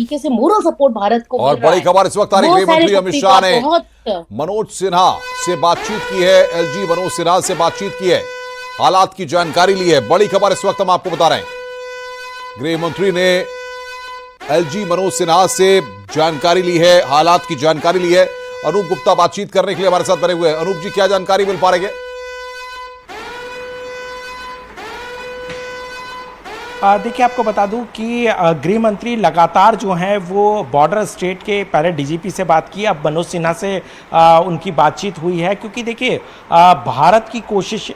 तरीके से moral support Bharat को और मिल रहा बड़ी है। खबर इस वक्त आ रही, वो गृह मंत्री सैन्य अमित शक्ति शाह का ने बहुत मनोज सिन्हा से बातचीत की है। एलजी मनोज सिन्हा से बातचीत की है, हालात की जानकारी ली है। बड़ी खबर इस वक्त हम आपको बता रहे हैं, गृह मंत्री ने एलजी मनोज सिन्हा से जानकारी ली है, हालात की जानकारी ली है। अनूप गुप्ता बातचीत करने के लिए हमारे साथ बने हुए हैं। अनूप जी, क्या जानकारी मिल पा रही है? देखिए, आपको बता दूं कि गृह मंत्री लगातार जो है वो बॉर्डर स्टेट के पहले डीजीपी से बात की, अब मनोज सिन्हा से उनकी बातचीत हुई है। क्योंकि देखिए, भारत की कोशिश,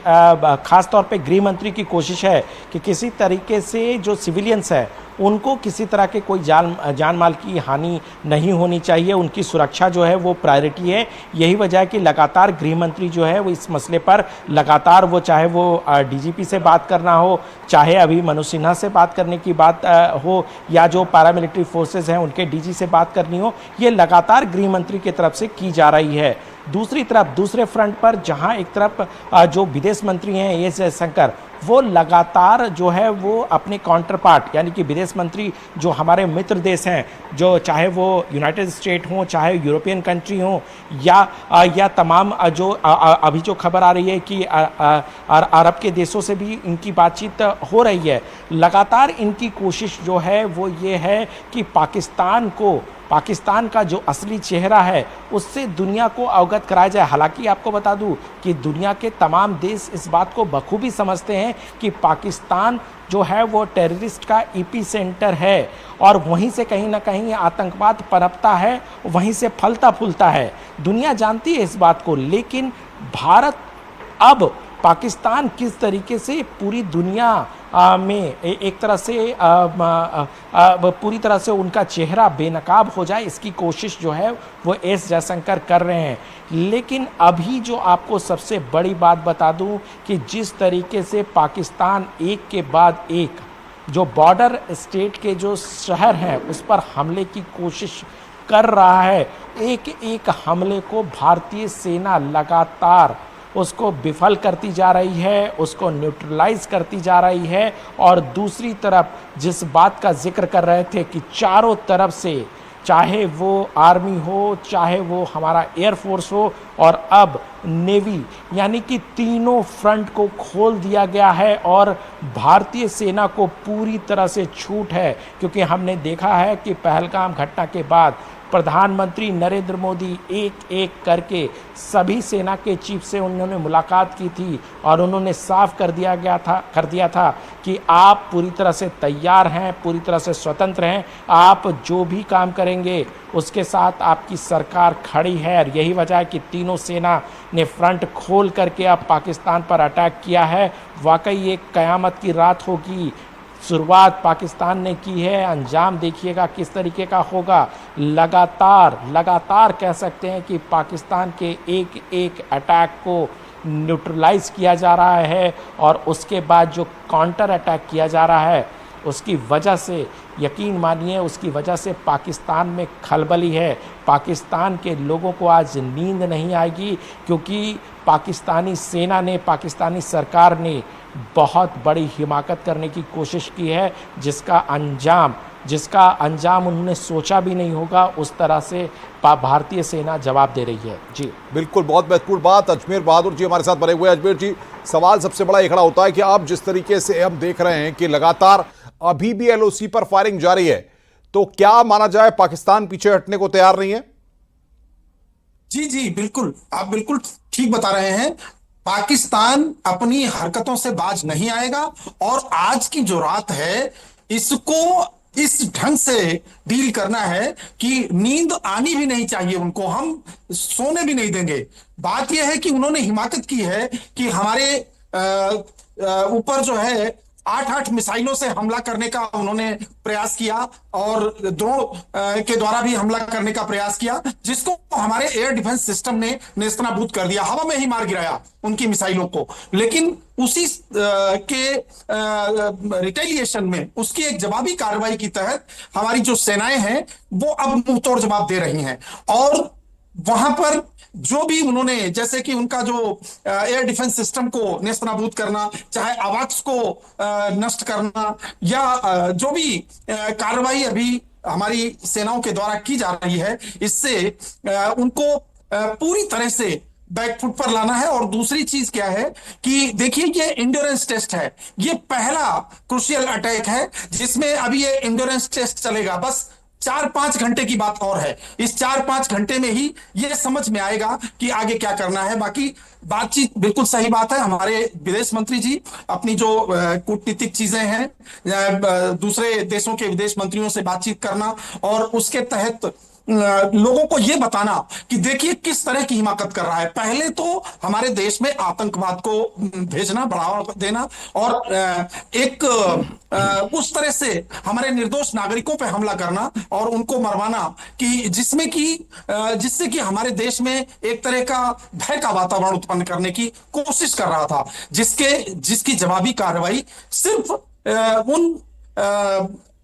खास तौर पे गृह मंत्री की कोशिश है कि किसी तरीके से जो सिविलियंस है उनको किसी तरह के कोई जान माल की हानि नहीं होनी चाहिए, उनकी सुरक्षा जो है वो प्रायोरिटी है। यही वजह है कि लगातार गृह मंत्री जो है वो इस मसले पर लगातार, वो चाहे वो डीजीपी से बात करना हो, चाहे अभी मनोज सिन्हा से बात करने की बात हो, या जो पैरामिलिट्री फोर्सेस हैं उनके डीजी से बात करनी हो, ये लगातार गृह मंत्री की तरफ से की जा रही है। दूसरी तरफ, दूसरे फ्रंट पर जहां एक तरफ जो विदेश मंत्री हैं एस जयशंकर, वो लगातार जो है वो अपने काउंटर पार्ट, यानी कि विदेश मंत्री जो हमारे मित्र देश हैं, जो चाहे वो यूनाइटेड स्टेट हो, चाहे यूरोपियन कंट्री हो, या तमाम जो अभी जो खबर आ रही है कि अरब के देशों से भी इनकी बातचीत हो रही है। लगातार इनकी कोशिश जो है वो ये है कि पाकिस्तान का जो असली चेहरा है उससे दुनिया को अवगत कराया जाए। हालांकि आपको बता दूं कि दुनिया के तमाम देश इस बात को बखूबी समझते हैं कि पाकिस्तान जो है वो टेररिस्ट का ईपी सेंटर है, और वहीं से कहीं ना कहीं आतंकवाद पनपता है, वहीं से फलता फूलता है। दुनिया जानती है इस बात को, लेकिन भारत अब पाकिस्तान किस तरीके से पूरी दुनिया में एक तरह से पूरी तरह से उनका चेहरा बेनकाब हो जाए, इसकी कोशिश जो है वो एस जयशंकर कर रहे हैं। लेकिन अभी जो आपको सबसे बड़ी बात बता दूं कि जिस तरीके से पाकिस्तान एक के बाद एक जो बॉर्डर स्टेट के जो शहर हैं उस पर हमले की कोशिश कर रहा है, एक एक हमले को भारतीय सेना लगातार उसको विफल करती जा रही है, उसको न्यूट्रलाइज करती जा रही है। और दूसरी तरफ जिस बात का जिक्र कर रहे थे कि चारों तरफ से, चाहे वो आर्मी हो, चाहे वो हमारा एयरफोर्स हो, और अब नेवी, यानी कि तीनों फ्रंट को खोल दिया गया है और भारतीय सेना को पूरी तरह से छूट है। क्योंकि हमने देखा है कि पहलगाम घटना के बाद प्रधानमंत्री नरेंद्र मोदी एक एक करके सभी सेना के चीफ से उन्होंने मुलाकात की थी, और उन्होंने साफ कर दिया था कि आप पूरी तरह से तैयार हैं, पूरी तरह से स्वतंत्र हैं, आप जो भी काम करेंगे उसके साथ आपकी सरकार खड़ी है। और यही वजह है कि तीनों सेना ने फ्रंट खोल करके अब पाकिस्तान पर अटैक किया है। वाकई एक कयामत की रात होगी। शुरुआत पाकिस्तान ने की है, अंजाम देखिएगा किस तरीके का होगा। लगातार कह सकते हैं कि पाकिस्तान के एक एक अटैक को न्यूट्रलाइज किया जा रहा है, और उसके बाद जो काउंटर अटैक किया जा रहा है उसकी वजह से, यकीन मानिए, उसकी वजह से पाकिस्तान में खलबली है। पाकिस्तान के लोगों को आज नींद नहीं आएगी, क्योंकि पाकिस्तानी सेना ने, पाकिस्तानी सरकार ने बहुत बड़ी हिमाकत करने की कोशिश की है, जिसका अंजाम उन्होंने सोचा भी नहीं होगा। उस तरह से भारतीय सेना जवाब दे रही है। जी बिल्कुल, बहुत महत्वपूर्ण बात। अजमेर बहादुर जी हमारे साथ बने हुए हैं। अजमेर जी, सवाल सबसे बड़ा ये खड़ा होता है कि आप जिस तरीके से हम देख रहे हैं कि लगातार अभी भी एलओसी पर फायरिंग जारी है, तो क्या माना जाए पाकिस्तान पीछे हटने को तैयार नहीं है? जी बिल्कुल, आप बिल्कुल ठीक बता रहे हैं। पाकिस्तान अपनी हरकतों से बाज नहीं आएगा, और आज की जो रात है इसको इस ढंग से डील करना है कि नींद आनी भी नहीं चाहिए उनको, हम सोने भी नहीं देंगे। बात यह है कि उन्होंने हिमाकत की है कि हमारे ऊपर जो है 8-8 मिसाइलों से हमला करने का उन्होंने प्रयास किया, और ड्रोन के द्वारा भी हमला करने का प्रयास किया, जिसको हमारे एयर डिफेंस सिस्टम ने नेस्तनाबूद कर दिया, हवा में ही मार गिराया उनकी मिसाइलों को। लेकिन उसी के रिटेलिएशन में, उसकी एक जवाबी कार्रवाई की तहत हमारी जो सेनाएं हैं वो अब मुंहतोड़ जवाब दे रही हैं। और वहां पर जो भी उन्होंने, जैसे कि उनका जो एयर डिफेंस सिस्टम को नेस्तनाबूद करना, चाहे अवाक्स को नष्ट करना, या जो भी कार्रवाई अभी हमारी सेनाओं के द्वारा की जा रही है, इससे उनको पूरी तरह से बैकफुट पर लाना है। और दूसरी चीज क्या है कि देखिए, ये इंड्योरेंस टेस्ट है, ये पहला क्रूशियल अटैक है जिसमें अभी ये इंड्योरेंस टेस्ट चलेगा। बस 4-5 घंटे की बात और है, इस 4-5 घंटे में ही ये समझ में आएगा कि आगे क्या करना है। बाकी बातचीत बिल्कुल सही बात है, हमारे विदेश मंत्री जी अपनी जो कूटनीतिक चीजें हैं, दूसरे देशों के विदेश मंत्रियों से बातचीत करना और उसके तहत लोगों को यह बताना कि देखिए किस तरह की हिमाकत कर रहा है। पहले तो हमारे देश में आतंकवाद को भेजना, बढ़ावा देना और एक उस तरह से हमारे निर्दोष नागरिकों पर हमला करना और उनको मरवाना कि जिससे कि हमारे देश में एक तरह का भय का वातावरण उत्पन्न करने की कोशिश कर रहा था, जिसकी जवाबी कार्रवाई सिर्फ उन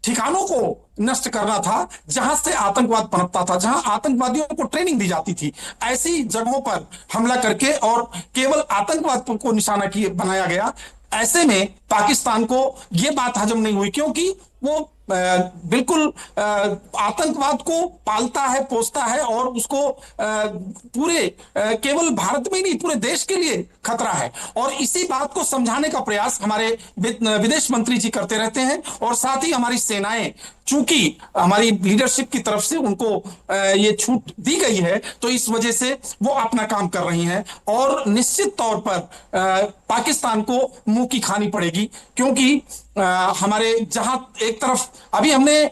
ठिकानों को नष्ट करना था जहां से आतंकवाद पनपता था, जहां आतंकवादियों को ट्रेनिंग दी जाती थी। ऐसी जगहों पर हमला करके और केवल आतंकवाद को निशाना बनाया गया। ऐसे में पाकिस्तान को यह बात हजम नहीं हुई, क्योंकि वो बिल्कुल आतंकवाद को पालता है, पोसता है और उसको पूरे केवल भारत में नहीं पूरे देश के लिए खतरा है। और इसी बात को समझाने का प्रयास हमारे विदेश मंत्री जी करते रहते हैं। और साथ ही हमारी सेनाएं, चूंकि हमारी लीडरशिप की तरफ से उनको ये छूट दी गई है, तो इस वजह से वो अपना काम कर रही हैं। और निश्चित तौर पर पाकिस्तान को मुंह की खानी पड़ेगी, क्योंकि हमारे जहां एक तरफ अभी हमने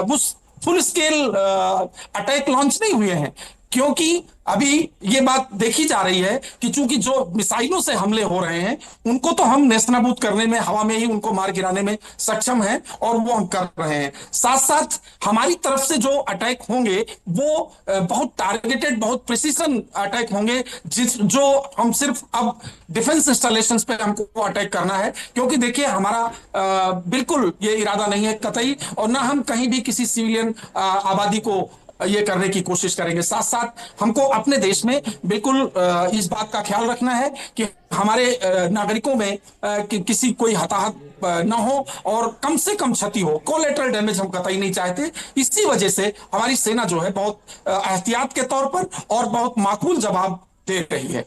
उस फुल स्केल अटैक लॉन्च नहीं हुए हैं, क्योंकि अभी ये बात देखी जा रही है कि चूंकि जो मिसाइलों से हमले हो रहे हैं उनको तो हम नेस्तनाबूद करने में, हवा में ही उनको मार गिराने में सक्षम हैं और वो हम कर रहे हैं। साथ साथ हमारी तरफ से जो अटैक होंगे वो बहुत टारगेटेड, बहुत प्रिसीजन अटैक होंगे, जो हम सिर्फ अब डिफेंस इंस्टॉलेशंस पे हमको अटैक करना है। क्योंकि देखिए, हमारा बिल्कुल ये इरादा नहीं है कतई, और ना हम कहीं भी किसी सिविलियन आबादी को ये करने की कोशिश करेंगे। साथ साथ हमको अपने देश में बिल्कुल इस बात का ख्याल रखना है कि हमारे नागरिकों में किसी कोई हताहत ना हो और कम से कम क्षति हो। कोलेटरल डैमेज हम कतई नहीं चाहते। इसी वजह से हमारी सेना जो है बहुत एहतियात के तौर पर और बहुत माकूल जवाब दे रही है।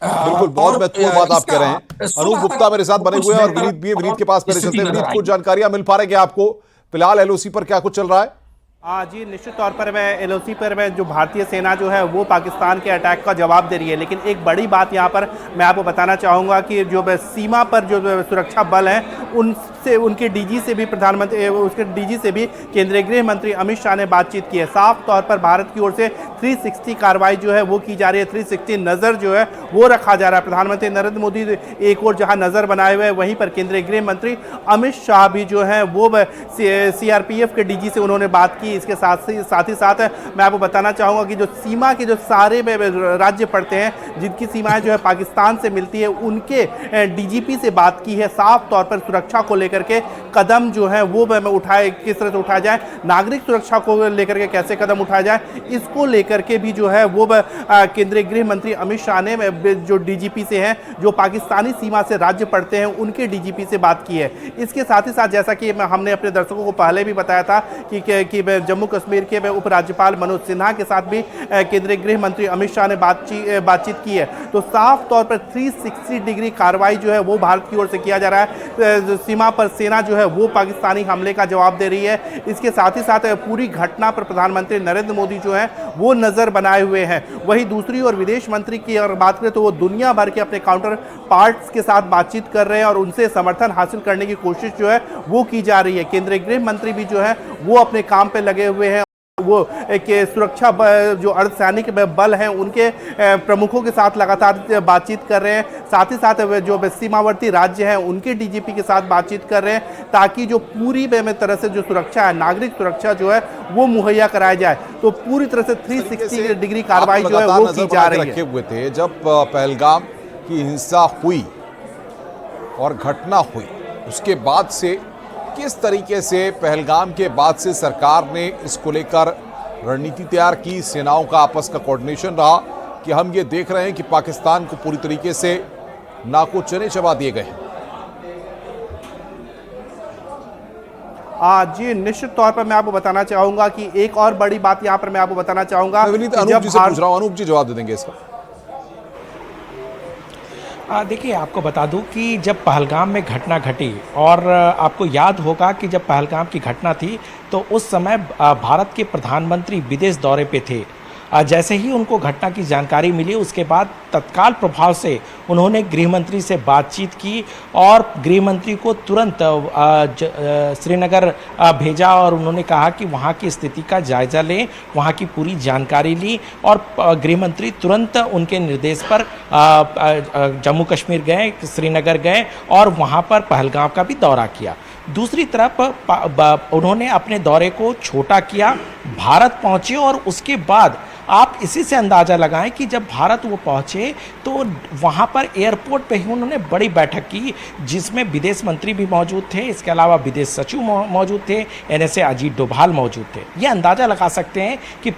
बिल्कुल, बहुत महत्वपूर्ण बात आप कह रहे हैं। अनूप गुप्ता मेरे साथ बने हुए हैं और विनीत भी, विनीत के पास मेरे चलते हैं। विनीत, कुछ जानकारियां मिल पा रही है आपको फिलहाल एलओसी पर क्या कुछ चल रहा है? हाँ जी, निश्चित तौर पर मैं एलओसी पर मैं जो भारतीय सेना जो है वो पाकिस्तान के अटैक का जवाब दे रही है। लेकिन एक बड़ी बात यहाँ पर मैं आपको बताना चाहूँगा कि जो सीमा पर जो सुरक्षा बल हैं उनसे, उनके डीजी से भी प्रधानमंत्री, उसके डीजी से भी केंद्रीय गृह मंत्री अमित शाह ने बातचीत की है। साफ तौर पर भारत की ओर से 360 कार्रवाई जो है वो की जा रही है, 360 नज़र जो है वो रखा जा रहा है। प्रधानमंत्री नरेंद्र मोदी एक और जहाँ नज़र बनाए हुए हैं, वहीं पर केंद्रीय गृह मंत्री अमित शाह भी जो है वो सीआरपीएफ के डीजी से उन्होंने बात की। इसके साथ ही साथ मैं आपको बताना चाहूँगा कि जो सीमा के जो सारे राज्य पड़ते हैं जिनकी सीमाएं जो है पाकिस्तान से मिलती है, उनके डीजीपी से बात की है। साफ तौर पर सुरक्षा को लेकर के कदम जो है वो उठाए, किस तरह से उठाया जाए, नागरिक सुरक्षा को लेकर के कैसे कदम उठाया जाए, इसको लेकर के भी जो है वो केंद्रीय गृह मंत्री अमित शाह ने जो डीजीपी से हैं, जो पाकिस्तानी सीमा से राज्य पड़ते हैं, उनके डीजीपी से बात की है। इसके साथ ही साथ जैसा कि हमने अपने दर्शकों को पहले भी बताया था कि जम्मू कश्मीर के उपराज्यपाल मनोज सिन्हा के साथ भी केंद्रीय गृह मंत्री अमित शाह ने बातचीत की है। तो साफ तौर पर 360 डिग्री कार्रवाई जो है वो भारत की ओर से किया जा रहा है। सीमा पर सेना जो है वो पाकिस्तानी हमले का जवाब दे रही है। इसके साथ ही साथ पूरी घटना पर प्रधानमंत्री नरेंद्र मोदी जो है वो नजर बनाए हुए हैं। वहीं दूसरी ओर विदेश मंत्री की अगर बात करें तो वो दुनिया भर के अपने काउंटर पार्ट्स के साथ बातचीत कर रहे हैं और उनसे समर्थन हासिल करने की कोशिश जो है वो की जा रही है। केंद्रीय गृह मंत्री भी जो है वो अपने काम पे लगे हुए हैं। वो एक सुरक्षा जो अर्धसैनिक बल हैं उनके प्रमुखों के साथ लगातार बातचीत कर रहे हैं। साथ ही साथ जो सीमावर्ती राज्य हैं उनके डीजीपी के साथ बातचीत कर रहे हैं, ताकि जो पूरी तरह से जो सुरक्षा है, नागरिक सुरक्षा जो है वो मुहैया कराया जाए। तो पूरी तरह से 360 डिग्री कार्रवाई जो है वो की जा रही है। हुए थे जब पहलगाम की हिंसा हुई और घटना हुई, उसके बाद से किस तरीके से पहलगाम के बाद से सरकार ने इसको लेकर रणनीति तैयार की, सेनाओं का आपस का कोऑर्डिनेशन रहा कि हम ये देख रहे हैं कि पाकिस्तान को पूरी तरीके से नाको चने चबा दिए गए हैं। जी निश्चित तौर पर मैं आपको बताना चाहूंगा कि एक और बड़ी बात यहाँ पर मैं आपको बताना चाहूंगा मैं विनीत कि अनूप जब जी से पूछ रहा हूं, अनूप जी जवाब दे देंगे इसका। देखिए आपको बता दूं कि जब पहलगाम में घटना घटी और आपको याद होगा कि जब पहलगाम की घटना थी तो उस समय भारत के प्रधानमंत्री विदेश दौरे पे थे। जैसे ही उनको घटना की जानकारी मिली उसके बाद तत्काल प्रभाव से उन्होंने गृह मंत्री से बातचीत की और गृह मंत्री को तुरंत श्रीनगर भेजा और उन्होंने कहा कि वहाँ की स्थिति का जायजा लें, वहाँ की पूरी जानकारी ली और गृह मंत्री तुरंत उनके निर्देश पर जम्मू कश्मीर गए, श्रीनगर गए और वहाँ पर पहलगाम का भी दौरा किया। दूसरी तरफ उन्होंने अपने दौरे को छोटा किया, भारत पहुँचे और उसके बाद आप इसी से अंदाज़ा लगाएं कि जब भारत वो पहुँचे तो वहाँ पर एयरपोर्ट पे ही उन्होंने बड़ी बैठक की जिसमें विदेश मंत्री भी मौजूद थे, इसके अलावा विदेश सचिव मौजूद थे, एनएसए अजीत डोभाल मौजूद थे। ये अंदाज़ा लगा सकते हैं कि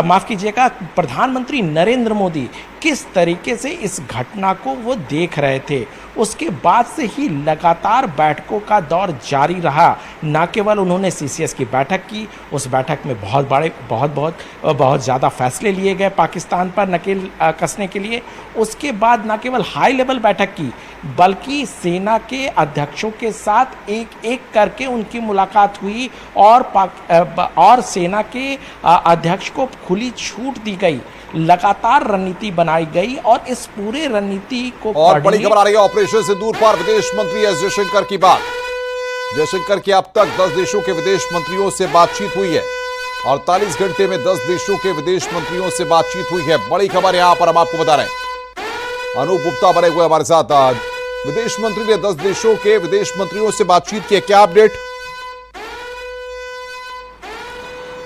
माफ़ कीजिएगा, प्रधानमंत्री नरेंद्र मोदी किस तरीके से इस घटना को वो देख रहे थे। उसके बाद से ही लगातार बैठकों का दौर जारी रहा। न केवल उन्होंने सीसीएस की बैठक की, उस बैठक में बहुत ज़्यादा फैसले लिए गए पाकिस्तान पर नकेल कसने के लिए। उसके बाद न केवल हाई लेवल बैठक की बल्कि सेना के अध्यक्षों के साथ एक एक करके उनकी मुलाकात हुई और सेना के अध्यक्ष को खुली छूट दी गई, लगातार रणनीति बनाई गई और इस पूरे रणनीति को और बड़ी खबर आ रही है ऑपरेशन से दूर पार विदेश मंत्री एस जयशंकर की बात। जयशंकर की अब तक 10 देशों के विदेश मंत्रियों से बातचीत हुई है। 48 घंटे में 10 देशों के विदेश मंत्रियों से बातचीत हुई है। बड़ी खबर यहां पर हम आपको बता रहे हैं। अनूप गुप्ता बने हुए हमारे साथ। विदेश मंत्री ने 10 देशों के विदेश मंत्रियों से बातचीत की है, क्या अपडेट?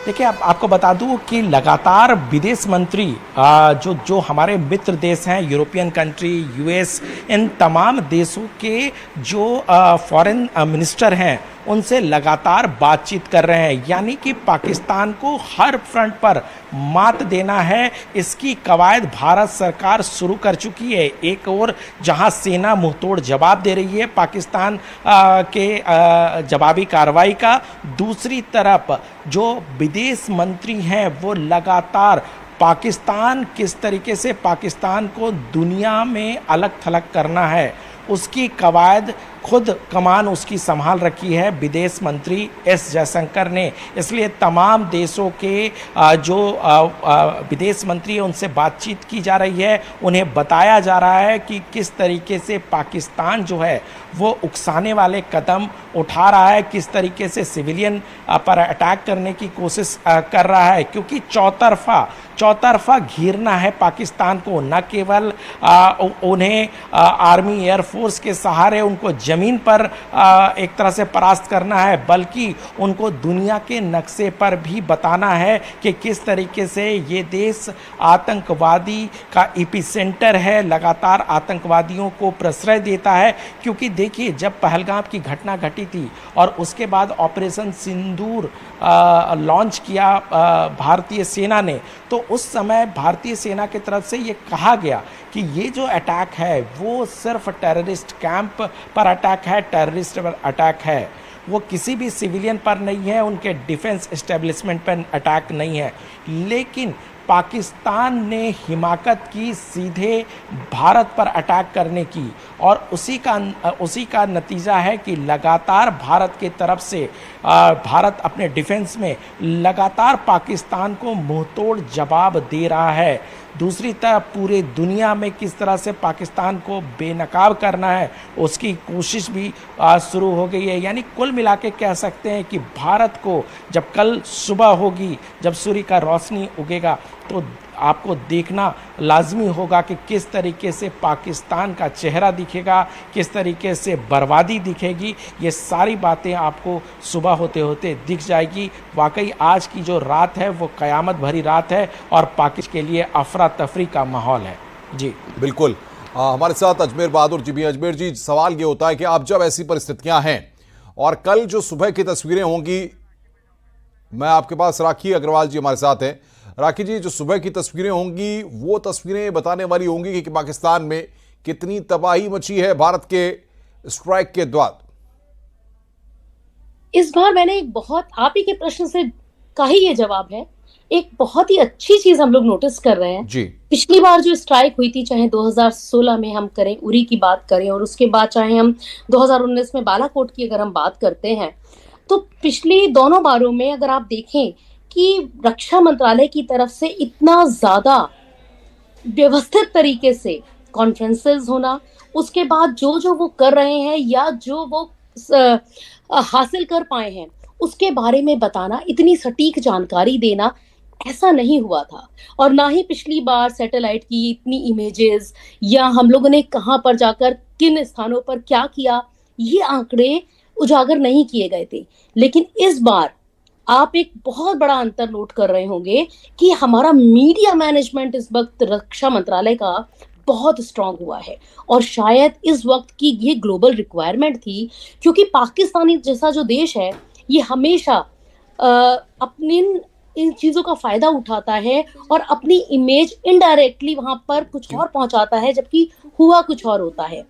देखिए आपको बता दूं कि लगातार विदेश मंत्री जो हमारे मित्र देश हैं, यूरोपियन कंट्री, यूएस, इन तमाम देशों के जो फॉरेन मिनिस्टर हैं उनसे लगातार बातचीत कर रहे हैं। यानी कि पाकिस्तान को हर फ्रंट पर मात देना है, इसकी कवायद भारत सरकार शुरू कर चुकी है। एक और जहां सेना मुंहतोड़ जवाब दे रही है पाकिस्तान के जवाबी कार्रवाई का, दूसरी तरफ जो विदेश मंत्री हैं वो लगातार पाकिस्तान किस तरीके से पाकिस्तान को दुनिया में अलग थलग करना है उसकी कवायद खुद कमान उसकी संभाल रखी है विदेश मंत्री एस जयशंकर ने। इसलिए तमाम देशों के जो विदेश मंत्री हैं उनसे बातचीत की जा रही है, उन्हें बताया जा रहा है कि किस तरीके से पाकिस्तान जो है वो उकसाने वाले कदम उठा रहा है, किस तरीके से सिविलियन पर अटैक करने की कोशिश कर रहा है, क्योंकि चौतरफा घेरना है पाकिस्तान को। न केवल उन्हें आर्मी एयरफोर्स के सहारे उनको ज़मीन पर एक तरह से परास्त करना है, बल्कि उनको दुनिया के नक्शे पर भी बताना है कि किस तरीके से ये देश आतंकवादी का एपिसेंटर है, लगातार आतंकवादियों को प्रश्रय देता है। क्योंकि देखिए जब पहलगाम की घटना घटी थी और उसके बाद ऑपरेशन सिंदूर लॉन्च किया भारतीय सेना ने, तो उस समय भारतीय सेना की तरफ से ये कहा गया कि ये जो अटैक है वो सिर्फ टेररिस्ट कैंप पर अटैक है, टेररिस्ट पर अटैक है, वो किसी भी सिविलियन पर नहीं है, उनके डिफेंस एस्टेब्लिशमेंट पर अटैक नहीं है। लेकिन पाकिस्तान ने हिमाकत की सीधे भारत पर अटैक करने की और उसी का नतीजा है कि लगातार भारत के तरफ से भारत अपने डिफेंस में लगातार पाकिस्तान को मुंहतोड़ जवाब दे रहा है। दूसरी तरफ पूरे दुनिया में किस तरह से पाकिस्तान को बेनकाब करना है उसकी कोशिश भी शुरू हो गई है। यानी कुल मिला के कह सकते हैं कि भारत को जब कल सुबह होगी, जब सूर्य का रोशनी उगेगा, तो आपको देखना लाजमी होगा कि किस तरीके से पाकिस्तान का चेहरा दिखेगा, किस तरीके से बर्बादी दिखेगी। ये सारी बातें आपको सुबह होते होते दिख जाएगी। वाकई आज की जो रात है वो क़यामत भरी रात है और पाकिस्तान के लिए अफरा तफरी का माहौल है। जी बिल्कुल। हमारे साथ अजमेर बहादुर जी भी। अजमेर जी, सवाल ये होता है कि अब जब ऐसी परिस्थितियां हैं और कल जो सुबह की तस्वीरें होंगी, मैं आपके पास राखी अग्रवाल जी हमारे साथ हैं। राखी जी, जो सुबह की तस्वीरें होंगी वो तस्वीरें बताने वाली होंगी कि पाकिस्तान में कितनी तबाही मची है भारत के स्ट्राइक के बाद। इस बार मैंने एक बहुत, आप ही के प्रश्न से का ही ये जवाब है, एक बहुत ही अच्छी चीज हम लोग नोटिस कर रहे हैं। जी। पिछली बार जो स्ट्राइक हुई थी, चाहे 2016 में हम करें, उरी की बात करें, और उसके बाद चाहे हम 2019 में बालाकोट की अगर हम बात करते हैं, तो पिछली दोनों बारों में अगर आप देखें कि रक्षा मंत्रालय की तरफ से इतना ज्यादा व्यवस्थित तरीके से कॉन्फ्रेंसेस होना, उसके बाद जो जो वो कर रहे हैं या जो वो हासिल कर पाए हैं उसके बारे में बताना, इतनी सटीक जानकारी देना, ऐसा नहीं हुआ था। और ना ही पिछली बार सैटेलाइट की इतनी इमेजेस, या हम लोगों ने कहां पर जाकर किन स्थानों पर क्या किया, ये आंकड़े उजागर नहीं किए गए थे। लेकिन इस बार आप एक बहुत बड़ा अंतर नोट कर रहे होंगे कि हमारा मीडिया मैनेजमेंट इस वक्त रक्षा मंत्रालय का बहुत स्ट्रांग हुआ है। और शायद इस वक्त की ये ग्लोबल रिक्वायरमेंट थी, क्योंकि पाकिस्तानी जैसा जो देश है, ये हमेशा अपनी इन चीजों का फायदा उठाता है और अपनी इमेज इनडायरेक्टली वहां पर कुछ और पहुंचाता है, जबकि हुआ कुछ और होता है।